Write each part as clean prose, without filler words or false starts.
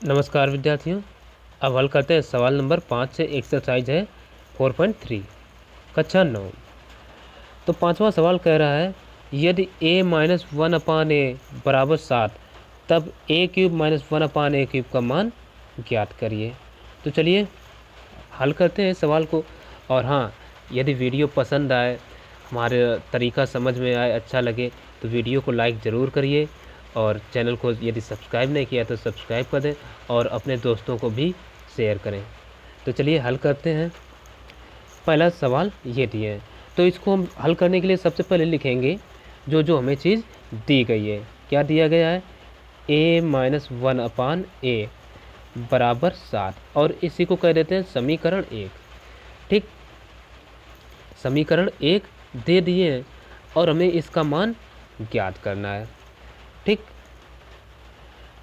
नमस्कार विद्यार्थियों। अब हल करते हैं सवाल नंबर 5 से। एक्सरसाइज है 4.3 कक्षा 9। तो पांचवा सवाल कह रहा है यदि a-1/a बराबर 7 तब a³ -1/a³ का मान ज्ञात करिए। तो चलिए हल करते हैं सवाल को। और हाँ, यदि वीडियो पसंद आए, हमारे तरीका समझ में आए, अच्छा लगे तो वीडियो को लाइक ज़रूर करिए और चैनल को यदि सब्सक्राइब नहीं किया तो सब्सक्राइब कर दें और अपने दोस्तों को भी शेयर करें। तो चलिए हल करते हैं। पहला सवाल ये दिए हैं, तो इसको हम हल करने के लिए सबसे पहले लिखेंगे जो हमें चीज़ दी गई है। क्या दिया गया है? a-1/a बराबर 7 और इसी को कह देते हैं समीकरण 1। ठीक, समीकरण 1 दे दिए हैं और हमें इसका मान ज्ञात करना है। ठीक,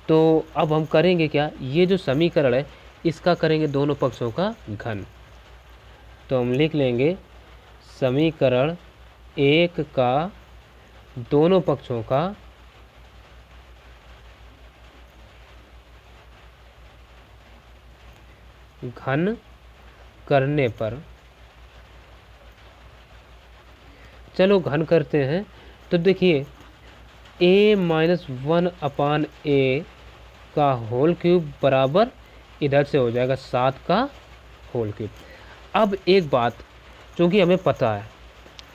तो अब हम करेंगे क्या, ये जो समीकरण है इसका करेंगे दोनों पक्षों का घन। तो हम लिख लेंगे समीकरण 1 का दोनों पक्षों का घन करने पर, चलो घन करते हैं। तो देखिए a-1/a का होल क्यूब बराबर इधर से हो जाएगा 7 का होल क्यूब। अब एक बात चूँकि हमें पता है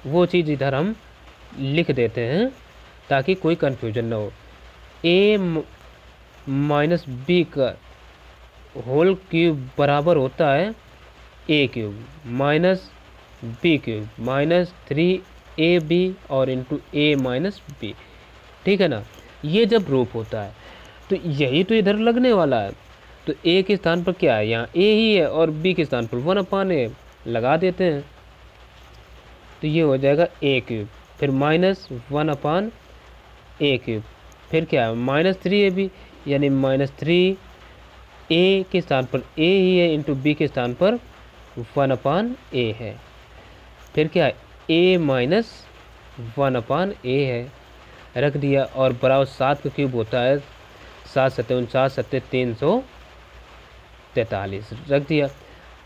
वो चीज़ इधर हम लिख देते हैं ताकि कोई कन्फ्यूजन ना हो। a-b का होल क्यूब बराबर होता है a³ -b³ -3ab और इंटू a-b। ठीक है ना, ये जब रूप होता है तो यही तो इधर लगने वाला है। तो a के स्थान पर क्या है, यहाँ a ही है और b के स्थान पर 1/a लगा देते हैं। तो ये हो जाएगा a³, फिर -1/a³, फिर क्या है -3ab यानी -3 a के स्थान पर a ही है इंटू b के स्थान पर 1/a है। फिर क्या है a-1/a है, रख दिया और बराबर 7 का क्यूब होता है 7 सत्ते 49 सत्ते 343, रख दिया।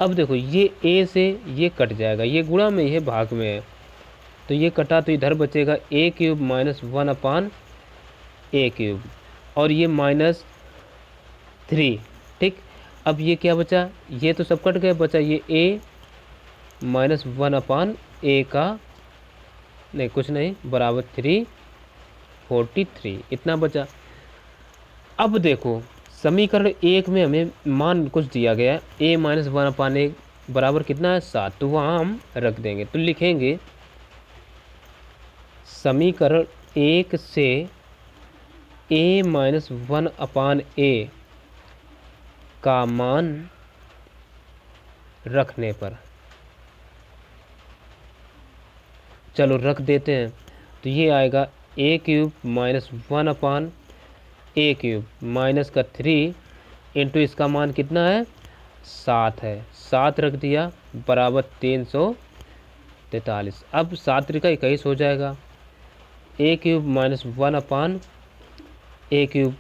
अब देखो ये a से ये कट जाएगा, ये गुणा में ये भाग में है तो ये कटा तो इधर बचेगा a³ -1/a³ और ये -3। ठीक, अब ये क्या बचा, ये तो सब कट गए, बचा ये a -1/a का नहीं कुछ नहीं बराबर 343, इतना बचा। अब देखो समीकरण 1 में हमें मान कुछ दिया गया है a-1/a बराबर कितना है 7, तो वहाँ हम रख देंगे। तो लिखेंगे समीकरण 1 से a-1/a का मान रखने पर, चलो रख देते हैं। तो ये आएगा a³ -1/a³ माइनस का 3 इंटू इसका मान कितना है 7 है, 7 रख दिया बराबर 343। अब 7 त्रिका 21 हो जाएगा, a³ -1/a³।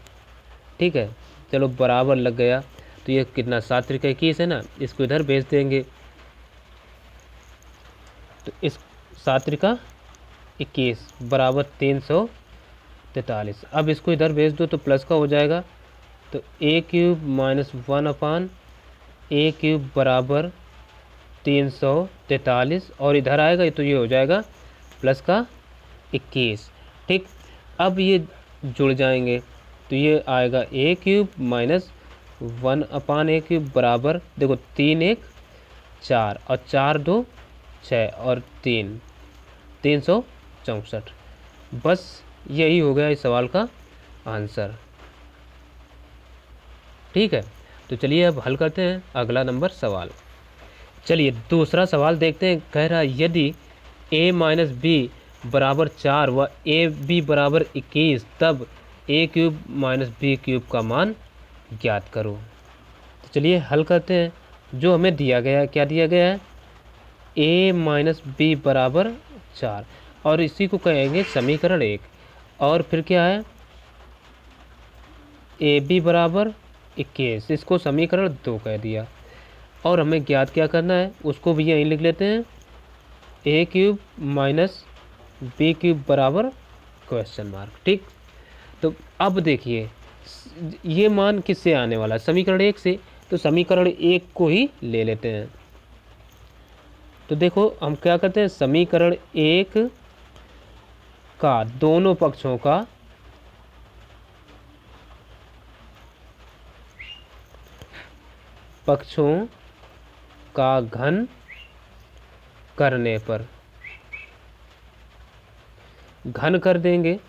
ठीक है, चलो बराबर लग गया। तो ये कितना 7 त्रिका 21 है ना, इसको इधर भेज देंगे। तो इस 7 त्रिका 21 बराबर 343। अब इसको इधर भेज दो तो प्लस का हो जाएगा। तो a³ -1/a³ बराबर 343 और इधर आएगा तो ये हो जाएगा प्लस का 21। ठीक, अब ये जुड़ जाएंगे तो ये आएगा a³ -1/a³ बराबर, देखो 3 1 4 और 4 2 6 और 3 364। बस यही हो गया इस सवाल का आंसर। ठीक है, तो चलिए अब हल करते हैं अगला नंबर सवाल। चलिए दूसरा सवाल देखते हैं। कह रहा है यदि a-b बराबर 4 व ab बराबर 21 तब a³ -b³ का मान ज्ञात करो। तो चलिए हल करते हैं। जो हमें दिया गया है, क्या दिया गया है a-b बराबर 4 और इसी को कहेंगे समीकरण 1। और फिर क्या है AB बराबर 21, इसको समीकरण 2 कह दिया। और हमें ज्ञात क्या करना है उसको भी यहीं लिख लेते हैं, ए क्यूब माइनस बी क्यूब बराबर क्वेश्चन मार्क। ठीक, तो अब देखिए ये मान किससे आने वाला है, समीकरण 1 से, तो समीकरण 1 को ही ले लेते हैं। तो देखो हम क्या करते हैं, समीकरण 1 का दोनों पक्षों का घन करने पर घन कर देंगे,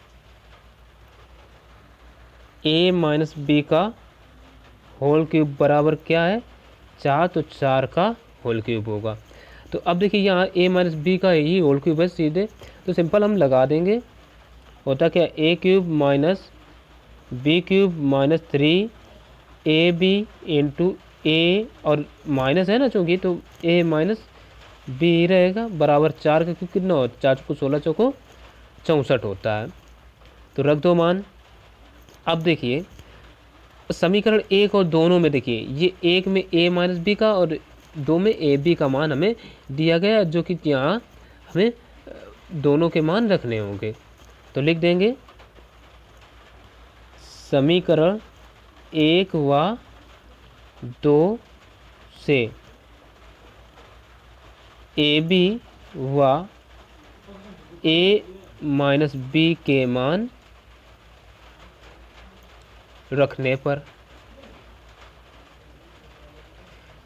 a माइनस बी का होल क्यूब बराबर क्या है 4, तो 4 का होल क्यूब होगा। तो अब देखिए यहाँ a माइनस बी का ही होल क्यूब है सीधे, तो सिंपल हम लगा देंगे, होता क्या a cube minus B cube minus 3ab into a, और माइनस है ना चूँकि, तो a माइनस बी रहेगा बराबर 4 का क्यूब कितना होता है, 4 चौको 16 चौको 64 होता है। तो रख दो मान। अब देखिए समीकरण 1 और दोनों में देखिए ये 1 में a माइनस बी का और 2 में ए बी का मान हमें दिया गया, जो कि यहाँ हमें दोनों के मान रखने होंगे। तो लिख देंगे समीकरण 1 व 2 से ए बी व a माइनस बी के मान रखने पर,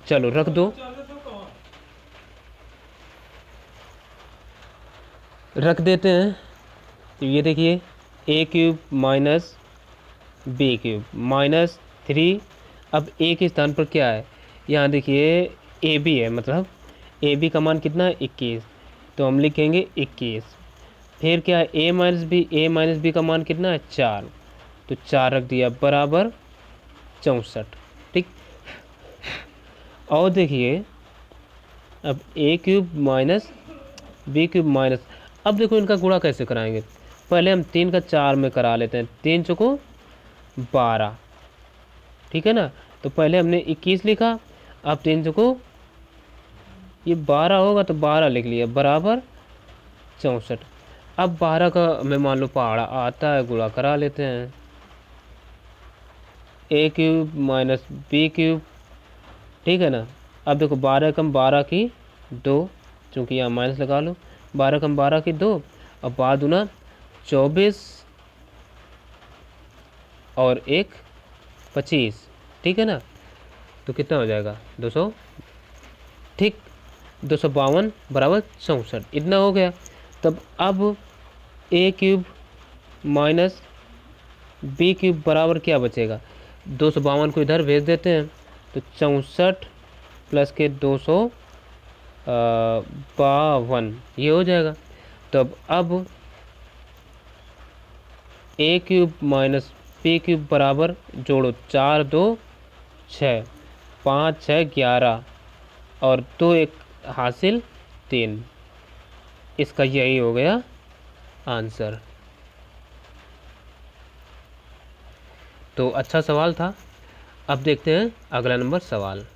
चलो रख दो, रख देते हैं। तो ये देखिए a cube minus B cube minus 3, अब a के स्थान पर क्या है, यहाँ देखिए ए बी है, मतलब ए बी का मान कितना है 21, तो हम लिखेंगे 21। फिर क्या है a माइनस बी का मान कितना है 4, तो 4 रख दिया बराबर 64। ठीक, और देखिए अब a cube minus B cube minus, अब देखो इनका गुणा कैसे कराएंगे, पहले हम 3 का 4 में करा लेते हैं, 3 चौको 12, ठीक है ना। तो पहले हमने 21 लिखा, अब 3 चौको ये 12 होगा तो 12 लिख लिया बराबर 64। अब 12 का हमें मान लो पहाड़ा आता है, गुणा करा लेते हैं, a cube minus B cube, ठीक है ना। अब देखो 12 कम 12 की 2, चूँकि यहाँ माइनस लगा लो, 12 कम 12 की 2, अब 12 दूना 24 और 1 25, ठीक है ना। तो कितना हो जाएगा 200, ठीक, 252 बराबर 64, इतना हो गया। तब अब a cube minus B cube बराबर क्या बचेगा, 252 को इधर भेज देते हैं, तो 64 प्लस के 252 ये हो जाएगा। तब अब a cube minus B cube बराबर जोड़ो 4 2 6, 5 6 11 और 2 1 हासिल 3, इसका यही हो गया आंसर। तो अच्छा सवाल था। अब देखते हैं अगला नंबर सवाल।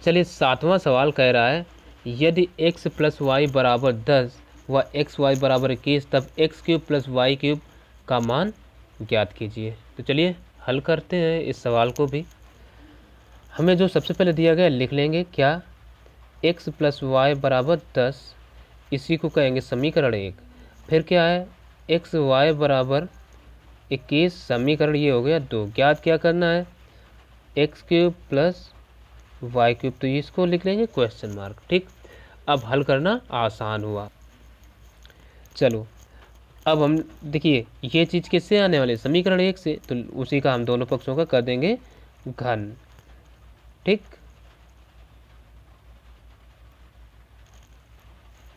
चलिए 7वां सवाल कह रहा है यदि x प्लस वाई बराबर 10 व एक्स वाई बराबर 21 तब X cube plus Y cube का मान ज्ञात कीजिए। तो चलिए हल करते हैं इस सवाल को भी। हमें जो सबसे पहले दिया गया लिख लेंगे, क्या x प्लस वाई बराबर 10, इसी को कहेंगे समीकरण 1। फिर क्या है एक्स वाई बराबर 21, समीकरण ये हो गया 2। ज्ञात क्या करना है X cube plus Y cube, तो इसको लिख लेंगे क्वेश्चन मार्क। ठीक, अब हल करना आसान हुआ। चलो अब हम देखिए ये चीज़ किससे आने वाले, समीकरण 1 से, तो उसी का हम दोनों पक्षों का कर देंगे घन। ठीक,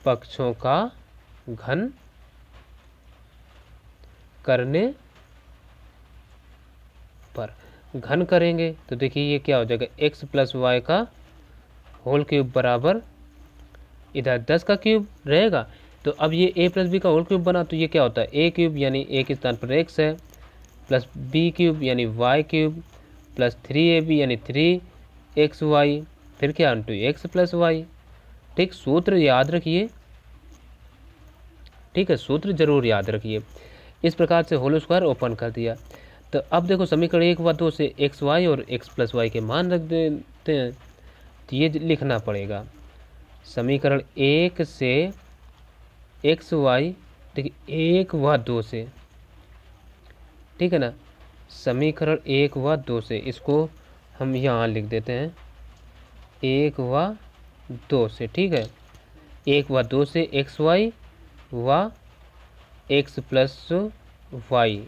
पक्षों का घन करने पर घन करेंगे तो देखिए ये क्या हो जाएगा x प्लस वाई का होल क्यूब बराबर इधर 10 का क्यूब रहेगा। तो अब ये a प्लस बी का होल क्यूब बना, तो ये क्या होता है a क्यूब यानी a के स्थान पर x है, प्लस b क्यूब यानी y क्यूब प्लस 3ab यानी 3xy, फिर क्या इंटू x प्लस वाई। ठीक, सूत्र याद रखिए, ठीक है, सूत्र जरूर याद रखिए। इस प्रकार से होल स्क्वायर ओपन कर दिया। तो अब देखो समीकरण 1 व 2 से एक्स वाई और एक्स प्लस वाई के मान रख देते हैं। तो ये लिखना पड़ेगा, समीकरण 1 से एक्स वाई, देखिए 1 व 2 से, ठीक है ना, समीकरण 1 व 2 से, इसको हम यहाँ लिख देते हैं 1 व 2 से, ठीक है। 1 व 2 से एक्स वाई व एक्स प्लस वाई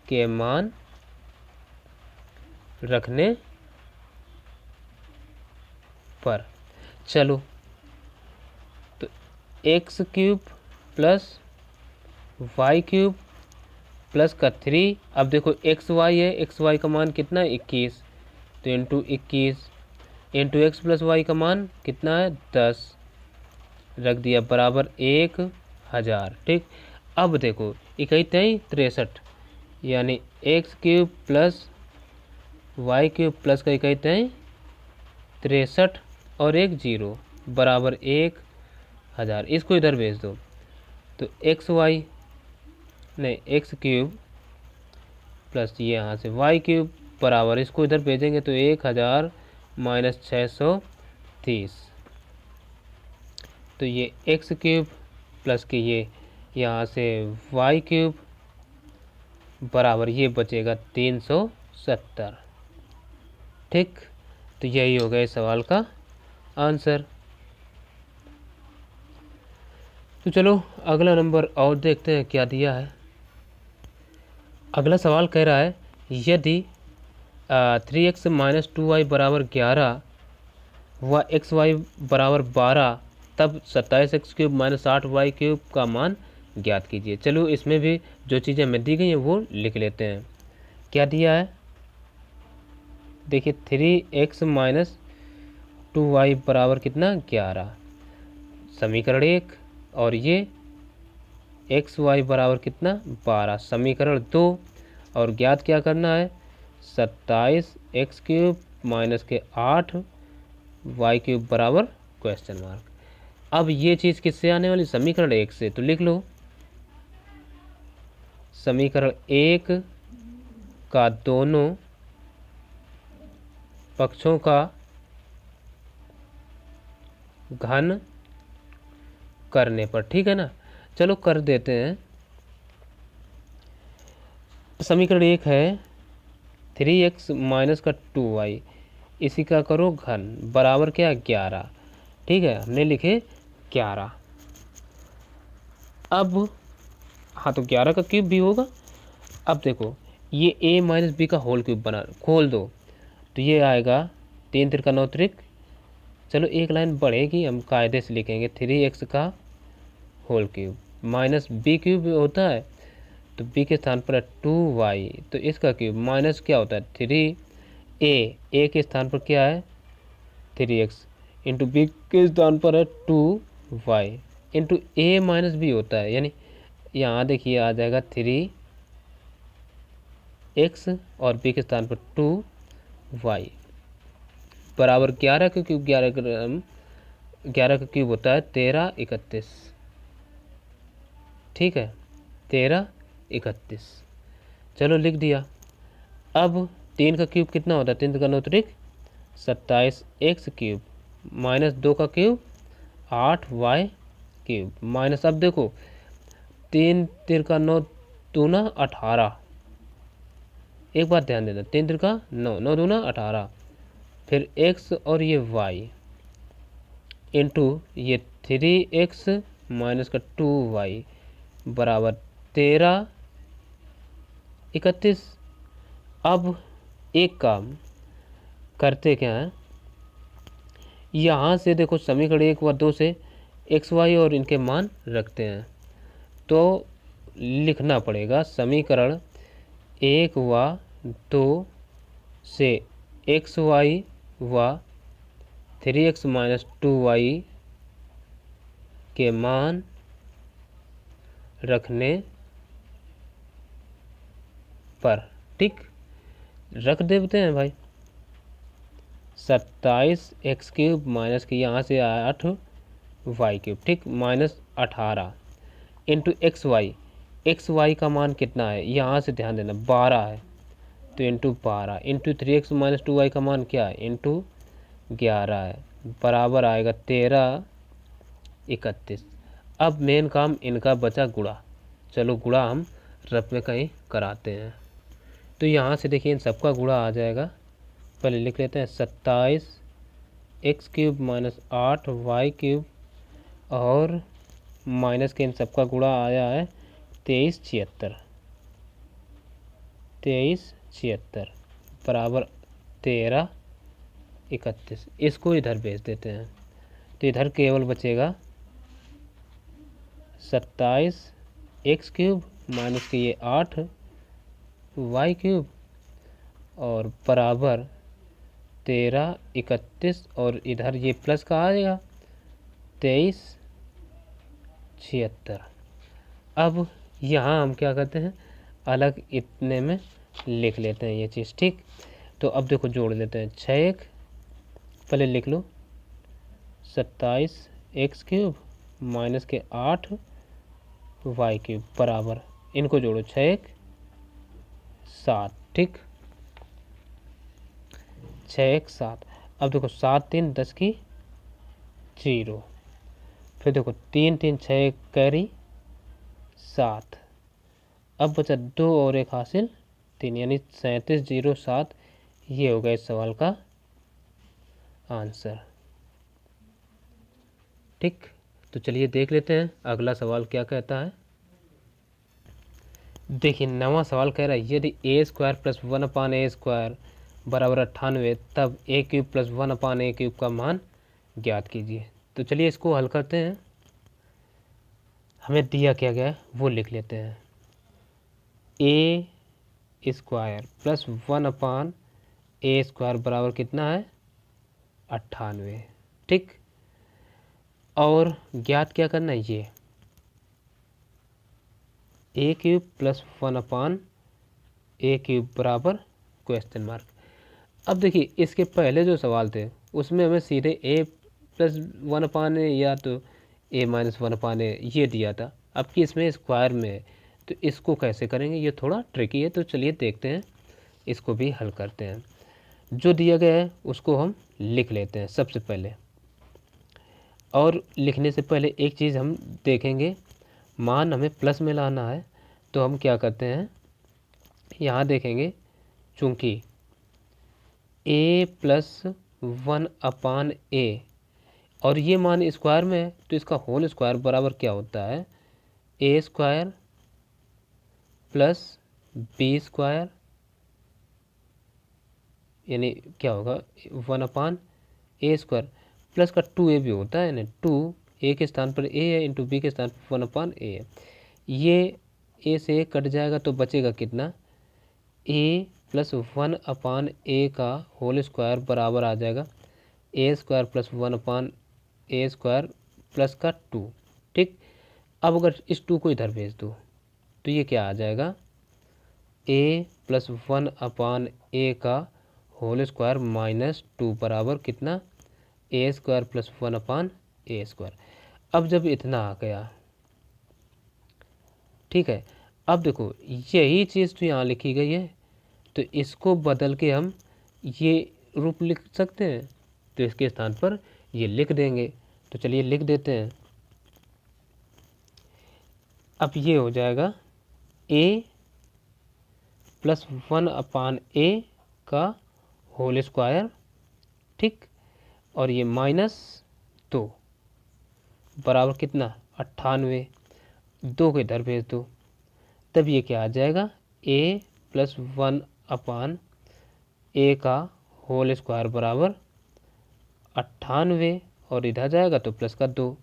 के मान रखने पर, चलो तो X cube plus Y cube plus का 3, अब देखो एक्स वाई है, एक्स वाई का मान कितना है 21, तो into 21 into X plus Y का मान कितना है 10, रख दिया बराबर 1000। ठीक, अब देखो 21 63 यानी X cube plus Y cube plus का 21 63 और एक 0 बराबर 1000। इसको इधर भेज दो, तो एक्स वाई नहीं एक्स क्यूब प्लस ये यहाँ से वाई क्यूब बराबर, इसको इधर भेजेंगे तो 1000 माइनस 630, तो ये एक्स क्यूब प्लस के ये यहाँ से वाई क्यूब बराबर ये बचेगा 370। ठीक, तो यही हो गया इस सवाल का आंसर। तो चलो अगला नंबर और देखते हैं क्या दिया है। अगला सवाल कह रहा है यदि 3x माइनस 2y बराबर 11 व एक्स वाई बराबर 12 तब 27x cube minus 8y cube का मान ज्ञात कीजिए। चलो इसमें भी जो चीज़ें हमें दी गई हैं वो लिख लेते हैं। क्या दिया है, देखिए 3x माइनस 2y बराबर कितना 11, समीकरण 1, और ये एक्स वाई बराबर कितना 12, समीकरण 2, और ज्ञात क्या करना है 27x क्यूब माइनस के 8 वाई क्यूब बराबर क्वेश्चन मार्क। अब ये चीज़ किससे आने वाली, समीकरण 1 से, तो लिख लो समीकरण 1 का दोनों पक्षों का घन करने पर, ठीक है ना। चलो कर देते हैं। समीकरण 1 है 3x माइनस का 2y, इसी का करो घन बराबर क्या 11, ठीक है, हमने लिखे 11। अब हाँ तो 11 का क्यूब भी होगा। अब देखो ये a माइनस बी का होल क्यूब बना खोल दो, तो ये आएगा 3 तिरका 9 त्रिक, चलो एक लाइन बढ़ेगी, हम कायदे से लिखेंगे 3x का whole cube minus B cube होता है, तो b के स्थान पर है 2y, तो इसका क्यूब माइनस क्या होता है 3a के स्थान पर क्या है 3x इंटू बी के स्थान पर है 2y into a minus B होता है, यानी यहाँ देखिए आ जाएगा 3x और b के स्थान पर 2y बराबर 11 का क्यूब 11 का क्यूब होता है 13 31, ठीक है 13 31, चलो लिख दिया। अब 3 का क्यूब कितना होता है 3 का 9 त्रिक 27x क्यूब माइनस 2 का क्यूब 8y क्यूब माइनस, अब देखो 3 तिरका 9 दूना 18, एक बात ध्यान देना 3 तिरका 9 9 दूना 18, फिर x और ये y इंटू ये 3x माइनस का 2y बराबर 13 31। अब एक काम करते क्या है, यहाँ से देखो समीकरण 1 व 2 से एक्स वाई और इनके मान रखते हैं, तो लिखना पड़ेगा समीकरण 1 व 2 से एक्स वाई व 3x माइनस 2y के मान रखने पर, ठीक। रख देते हैं भाई। 27x³ माइनस के यहाँ से 8y³, ठीक, माइनस 18 इंटू XY का मान कितना है, यहाँ से ध्यान देना 12 है, तो into 12 into 3x minus 2y का मान क्या है, इंटू 11 है, बराबर आएगा 13, 31। अब मेन काम इनका बचा गुणा। चलो गुणा हम रफ में कहीं कराते हैं। तो यहाँ से देखिए इन सबका गुणा आ जाएगा। पहले लिख लेते हैं 27x³ माइनस 8y³ और माइनस के इन सबका गुणा आया है 2376 बराबर 13, 31। इसको इधर भेज देते हैं, तो इधर केवल बचेगा 27x³ माइनस के ये 8y³ और बराबर 13, 31 और इधर ये प्लस का आएगा 2376। अब यहाँ हम क्या करते हैं, अलग इतने में लिख लेते हैं ये चीज़, ठीक। तो अब देखो जोड़ लेते हैं 6 पहले लिख लो 27x³ माइनस के 8y³ बराबर, इनको जोड़ो 6 7, ठीक, 6 7। अब देखो 7 3 10 की 0, फिर देखो 3 3 6 कैरी 7। अब बचा 2 और 1 हासिल 3, यानी 3707। ये हो गया इस सवाल का आंसर, ठीक। तो चलिए देख लेते हैं अगला सवाल क्या कहता है। देखिए नवा सवाल कह रहा है यदि a² + 1/a² बराबर 98 तब a³ + 1/a³ का मान ज्ञात कीजिए। तो चलिए इसको हल करते हैं। हमें दिया क्या गया है वो लिख लेते हैं। a² + 1/a² बराबर कितना है, 98, ठीक। और ज्ञात क्या करना है, ये a³ + 1/a³ बराबर क्वेश्चन मार्क। अब देखिए इसके पहले जो सवाल थे उसमें हमें सीधे a + 1/a या तो a - 1/a ये दिया था। अब कि इसमें स्क्वायर में है तो इसको कैसे करेंगे, ये थोड़ा ट्रिकी है। तो चलिए देखते हैं, इसको भी हल करते हैं। जो दिया गया है उसको हम लिख लेते हैं सबसे पहले। और लिखने से पहले एक चीज़ हम देखेंगे, मान हमें प्लस में लाना है तो हम क्या करते हैं, यहाँ देखेंगे चूँकि a + 1/a और ये मान स्क्वायर में है तो इसका होल स्क्वायर बराबर क्या होता है, a² + b², यानी क्या होगा 1/a² प्लस का 2a भी होता है ना, 2 a के स्थान पर a है इंटू b के स्थान पर 1/a है। ये a से a कट जाएगा तो बचेगा कितना, a + 1/a का होल स्क्वायर बराबर आ जाएगा a² + 1/a² प्लस का 2, ठीक। अब अगर इस 2 को इधर भेज दो तो ये क्या आ जाएगा, a + 1/a का होल स्क्वायर माइनस 2 बराबर कितना, a² + 1/a²। अब जब इतना आ गया, ठीक है। अब देखो यही चीज़ तो यहाँ लिखी गई है तो इसको बदल के हम ये रूप लिख सकते हैं, तो इसके स्थान पर ये लिख देंगे। तो चलिए लिख देते हैं। अब ये हो जाएगा a + 1/a का होल स्क्वायर, ठीक, और ये माइनस 2 बराबर कितना, 98। 2 को इधर भेज दो तब ये क्या आ जाएगा, a + 1/a का होल स्क्वायर बराबर 98 और इधर जाएगा तो प्लस का 2,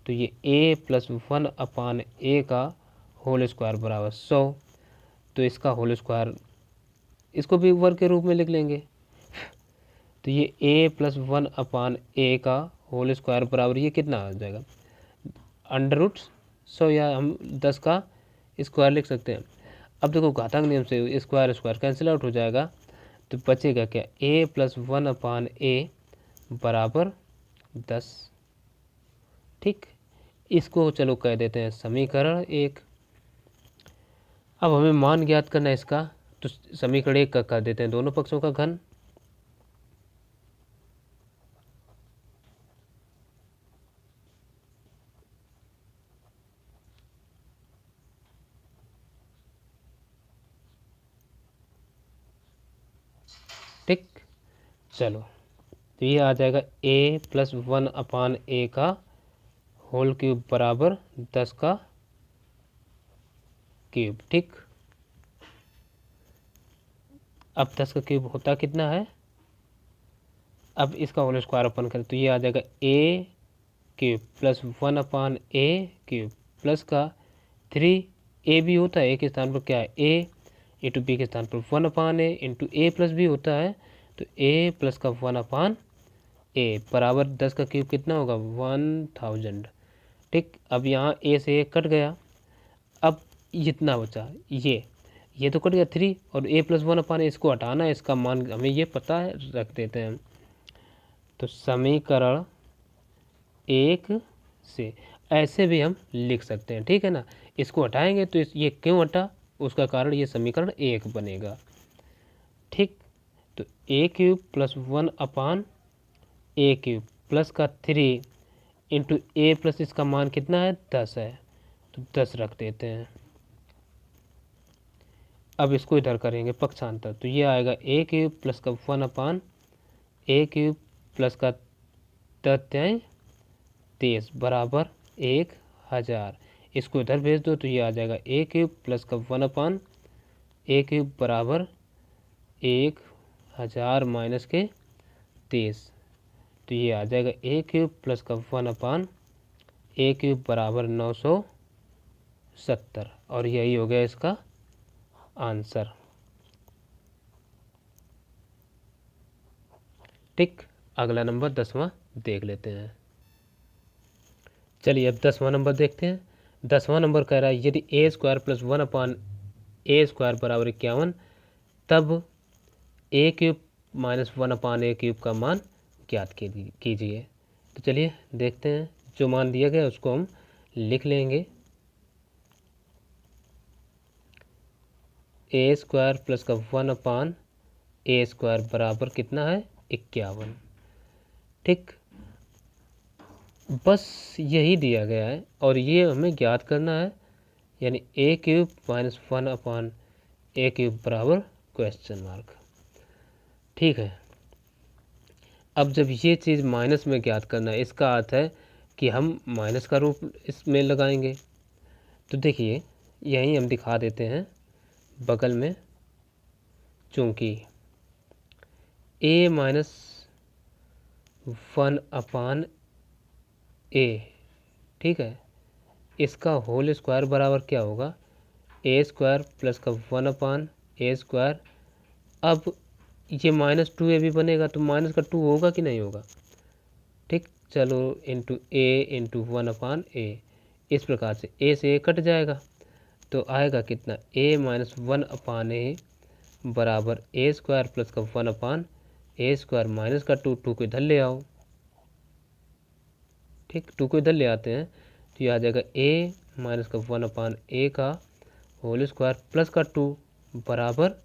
तो ये a + 1/a का होल स्क्वायर बराबर 100। तो इसका होल स्क्वायर इसको भी वर्ग के रूप में लिख लेंगे। तो ये a + 1/a का होल स्क्वायर बराबर ये कितना आ जाएगा, √100 या हम 10 का स्क्वायर लिख सकते हैं। अब देखो घातांक नियम से स्क्वायर स्क्वायर कैंसिल आउट हो जाएगा तो बचेगा क्या, a प्लस 1/a बराबर 10। ठीक, इसको चलो कह देते हैं समीकरण 1। अब हमें मान ज्ञात करना है इसका, तो समीकरण 1 का कर देते हैं दोनों पक्षों का घन। ठीक, चलो तो ये आ जाएगा a प्लस 1/a का होल क्यूब बराबर 10 का क्यूब। ठीक, अब 10 का क्यूब होता कितना है, अब इसका होल स्क्वायर अपन करें तो ये आ जाएगा a cube plus 1/a cube plus का 3a भी होता है, a के स्थान पर क्या है a इंटू b के स्थान पर 1/a into a plus b होता है, तो a प्लस का 1/a बराबर 10 का क्यूब कितना होगा 1000। ठीक, अब यहाँ a से a कट गया, अब जितना बचा ये तो कट गया 3 और a प्लस 1/a, इसको हटाना है, इसका मान हमें ये पता है, रख देते हैं। तो समीकरण 1 से ऐसे भी हम लिख सकते हैं, ठीक है ना। इसको हटाएंगे तो ये क्यों हटा, उसका कारण ये समीकरण 1 बनेगा। ठीक, तो a cube plus 1/a cube plus का 3 इंटू a प्लस इसका मान कितना है 10 है, तो 10 रख देते हैं। अब इसको इधर करेंगे पक्षांतर, तो ये आएगा a क्यूब प्लस का 1/a क्यूब प्लस का 23 बराबर 1000। इसको इधर भेज दो तो ये आ जाएगा a क्यूब प्लस का 1/a क्यूब बराबर 1000 माइनस के 23, तो ये आ जाएगा a क्यूब प्लस का 1/a क्यूब बराबर 970, और यही हो गया इसका आंसर। ठीक, अगला नंबर 10वां देख लेते हैं। चलिए अब 10वां नंबर देखते हैं। 10वां नंबर कह रहा है यदि a square plus 1/a square बराबर 51, तब a cube minus 1/a cube का मान ज्ञात कीजिए। तो चलिए देखते हैं, जो मान दिया गया उसको हम लिख लेंगे। a स्क्वायर प्लस का 1/a स्क्वायर बराबर कितना है 51। ठीक, बस यही दिया गया है और ये हमें ज्ञात करना है, यानी a cube minus 1/a cube बराबर क्वेश्चन मार्क। ठीक है, अब जब ये चीज़ माइनस में ज्ञात करना है, इसका अर्थ है कि हम माइनस का रूप इसमें लगाएंगे। तो देखिए यहीं हम दिखा देते हैं बगल में, चूँकि a माइनस 1/a, ठीक है, इसका होल स्क्वायर बराबर क्या होगा a स्क्वायर प्लस का 1/a स्क्वायर। अब ये -2a भी बनेगा, तो माइनस का 2 होगा कि नहीं होगा। ठीक, चलो इंटू a इंटू 1/a, इस प्रकार से a से a कट जाएगा, तो आएगा कितना a माइनस 1/a बराबर a स्क्वायर प्लस का 1/a स्क्वायर माइनस का 2 को इधर ले आओ। ठीक, 2 को इधर ले आते हैं तो ये आ जाएगा a माइनस का 1/a का होल स्क्वायर प्लस का 2 बराबर,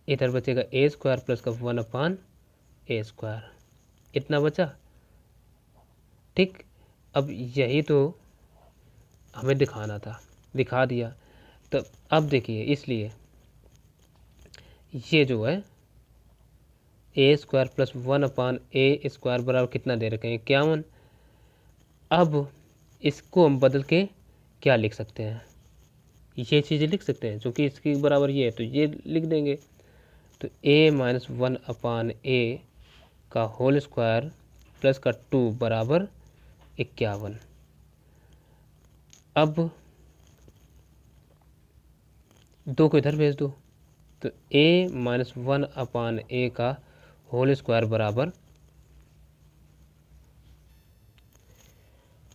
इधर बचेगा a स्क्वायर प्लस का 1/a स्क्वायर, इतना बचा। ठीक, अब यही तो हमें दिखाना था, दिखा दिया। तो अब देखिए, इसलिए ये जो है a square plus 1/a square बराबर कितना दे रखे हैं 51। अब इसको हम बदल के क्या लिख सकते हैं, ये चीज़ें लिख सकते हैं, क्योंकि इसकी बराबर ये है तो ये लिख देंगे। तो a माइनस 1/a का होल स्क्वायर प्लस का 2 बराबर 51। अब 2 को इधर भेज दो, तो a माइनस 1/a का होल स्क्वायर बराबर,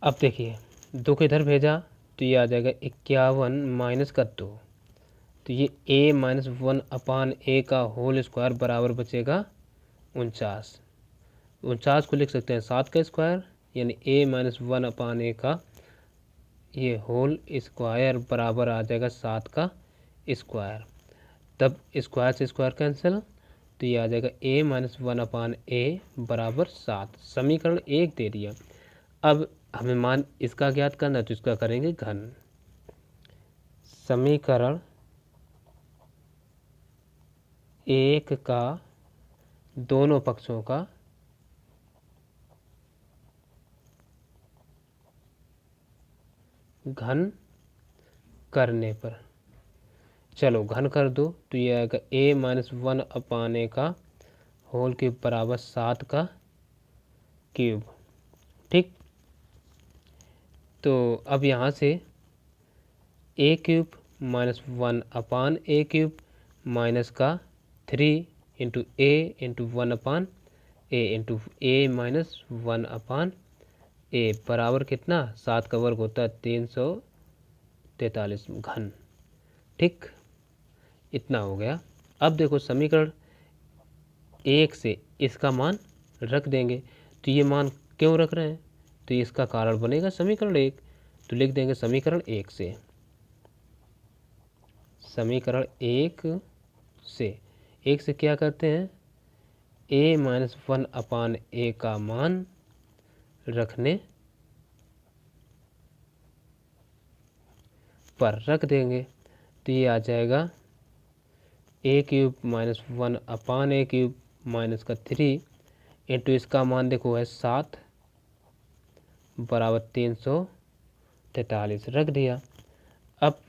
अब देखिए 2 को इधर भेजा तो ये आ जाएगा 51 माइनस का 2, तो ये a माइनस 1/a का होल स्क्वायर बराबर बचेगा 49। 49 को लिख सकते हैं 7 का स्क्वायर, यानी a माइनस 1/a का ये होल स्क्वायर बराबर आ जाएगा 7 का स्क्वायर। तब स्क्वायर से स्क्वायर कैंसिल, तो ये आ जाएगा a माइनस 1/a बराबर 7। समीकरण 1 दे दिया। अब हमें मान इसका ज्ञात करना है, तो इसका करेंगे घन। समीकरण 1 का दोनों पक्षों का घन करने पर, चलो घन कर दो, तो ये आएगा a माइनस 1/a का होल क्यूब बराबर 7 का क्यूब। ठीक, तो अब यहाँ से a cube minus 1/a cube minus का 3 into a into 1/a into a minus 1/a बराबर कितना, 7 का वर्ग होता है 343 घन। ठीक, इतना हो गया। अब देखो समीकरण 1 से इसका मान रख देंगे। तो ये मान क्यों रख रहे हैं, तो इसका कारण बनेगा समीकरण 1। तो लिख देंगे समीकरण 1 से, समीकरण 1 से क्या करते हैं, a माइनस 1/a का मान रखने पर रख देंगे। तो ये आ जाएगा a cube minus 1/a cube minus का 3 इंटू इसका मान देखो है 7 बराबर 343 रख दिया। अब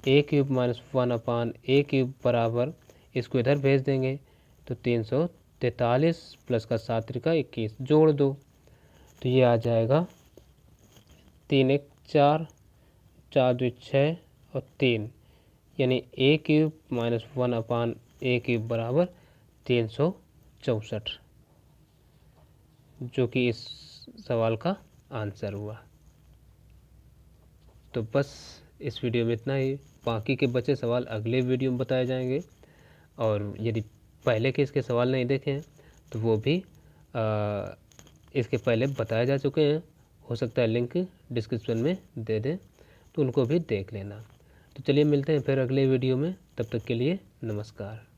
a cube minus 1/a cube बराबर, इसको इधर भेज देंगे, तो 343 प्लस का 7 त्रिका 21 जोड़ दो, तो ये आ जाएगा 3 1 4 4 2 6 और 3, यानी a cube minus 1/a cube बराबर 364, जो कि इस सवाल का आंसर हुआ। तो बस इस वीडियो में इतना ही। बाकी के बचे सवाल अगले वीडियो में बताए जाएंगे, और यदि पहले के इसके सवाल नहीं देखे हैं तो वो भी इसके पहले बताए जा चुके हैं। हो सकता है लिंक डिस्क्रिप्शन में दे दें, तो उनको भी देख लेना। तो चलिए मिलते हैं फिर अगले वीडियो में, तब तक के लिए नमस्कार।